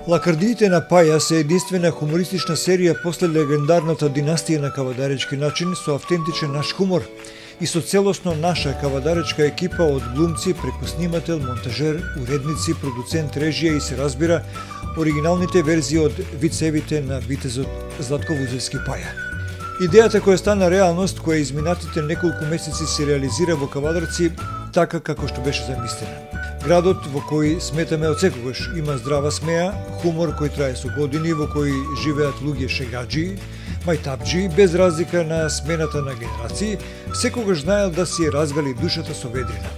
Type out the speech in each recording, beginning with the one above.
Лакардиите на Паја се единствена хумористична серија после легендарната династија на кавадаречки начин со автентичен наш хумор и со целосно наша кавадаречка екипа од глумци, преку снимател, монтажер, уредници, продуцент, режија и се разбира оригиналните верзии од вицевите на витезот Златко Вузелски Паја. Идејата која стана реалност, која изминатите неколку месеци се реализира во Кавадарци така како што беше замислена. Градот во кој сметаме од секогаш има здрава смеа, хумор кој трае со години, во кој живеат луѓе шегаджи, мајтапджи, без разлика на смената на генерации, секогаш знаел да си развали душата со ведрина.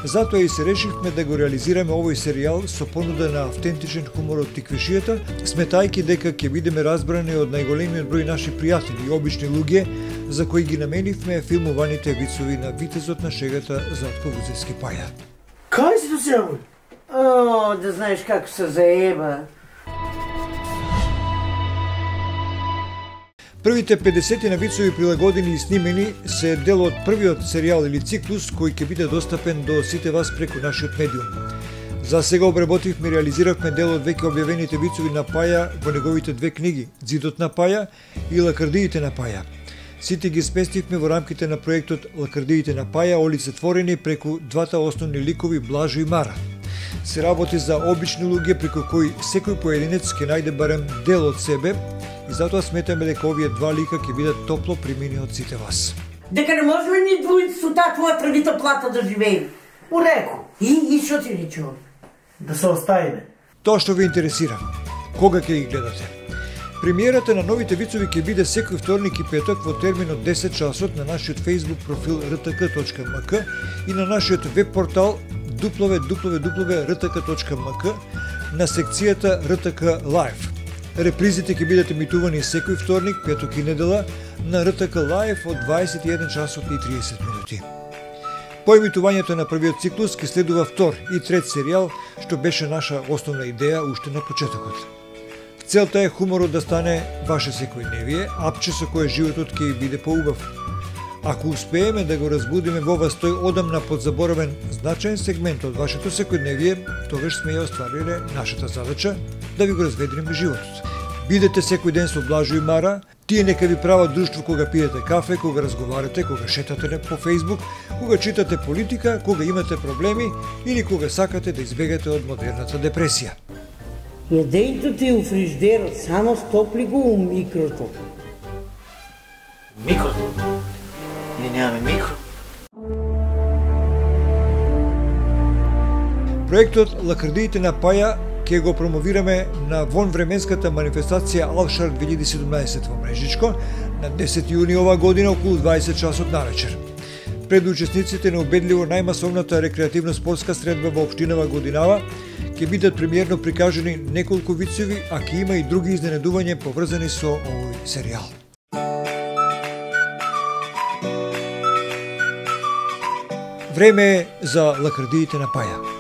Затоа и се решивме да го реализираме овој серијал со понуда на автентичен хумор од тиквишијата, сметајки дека ќе бидеме разбрани од најголемиот број наши пријатели и обични луѓе, за кои ги наменивме филмуваните вицови на витезот на шегата Златко Вузелски Паја. Кај си досега? О, да знаеш како се заеба. Првите 50 на вицови прилагодени и снимени се дел од првиот серијал или циклус кој ќе биде достапен до сите вас преку нашиот медиум. За сега обработивме и реализиравме дел од веќе објавените вицови на Паја во неговите две книги Зидот на Паја и Лакардиите на Паја. Сите ги сместивме во рамките на проектот Лакардиите на Паја, олицетворени преку двата основни ликови Блажо и Мара. Се работи за обични луѓе преку кои секој поединец ќе најде барем дел од себе и затоа сметаме дека овие два лика ќе бидат топло примени од сите вас. Дека не можеме ни двојци со таква тргита плата да живееме. Уреко. И што ти рече? Да се оставиме. Тоа што ви интересира. Кога ќе ги гледате? Премиерата на новите вицови ќе биде секој вторник и петок во термин од 10 часот на нашиот Facebook профил rtk.mk и на нашиот веб портал www.rtk.mk на секцијата RTK Live. Репризите ќе бидат емитувани секој вторник, петок и недела на RTK Live од 21 часот и 30 минути. По емитувањето на првиот циклус ќе следува втор и трет серијал, што беше наша основна идеја уште на почетокот. Целта е хуморот да стане ваше секојдневие, апче со кое животот ќе ви биде поубав. Ако успееме да го разбудиме во вас тој одамна подзаборавен значаен сегмент од вашето секојдневие, тогаш сме ја оствариле нашата задача да ви го разведриме животот. Бидете секој ден со Блажо и Мара, тие нека ви прават друштво кога пиете кафе, кога разговарате, кога шетате по Facebook, кога читате политика, кога имате проблеми или кога сакате да избегате од модерната депресија. Јадејто ти у фриждерот, само стопли го у микрото. Микрото? Ние нямаме микро. Проектот Лакардиите на Паја ќе го промовираме на вонвременската манифестација Алшар 2017 во Мрежичко на 10 јуни ова година околу 20 часот навечер. Пред учесниците на убедливо најмасовната рекреативно-спортска средба во општинава Годинава ќе бидат премиерно прикажани неколку вицови, а ќе има и други изненадувања поврзани со овој серијал. Време е за Лакардиите на Паја.